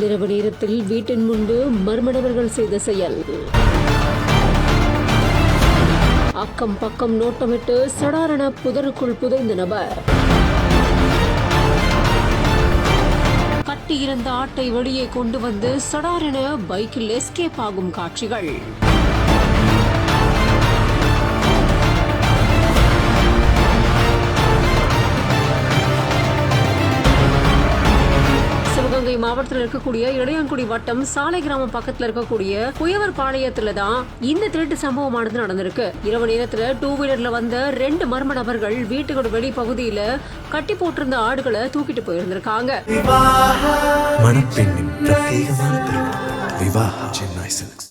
நள்ளிரவு நேரத்தில் வீட்டின் முன்பு மர்ம நபர்கள் செய்த செயல். அக்கம் பக்கம் நோட்டமிட்டு சடாரண புதருக்குள் புதைந்த நபர். கட்டியிருந்த ஆட்டை வெளியே கொண்டு வந்து சடாரென பைக்கில் எஸ்கேப் ஆகும் காட்சிகள். சிவகங்கை மாவட்டத்தில் இருக்கக்கூடிய இளையான்குடி வட்டம் சாலை கிராமம் பக்கத்துல இருக்கக்கூடிய குயவர் பாளையத்துல தான் இந்த திருட்டு சம்பவமானது நடந்திருக்கு. இரவு நேரத்துல 2 வீலர்ல வந்த 2 மர்ம நபர்கள் வீட்டுக்கு வெளி பகுதியில கட்டி போட்டிருந்த ஆடுகளை தூக்கிட்டு போயிருந்திருக்காங்க. மணப்பெண்ணின் பிரத்யேகமான திருமணம் விவாஹா சென்னை சில்க்ஸ்.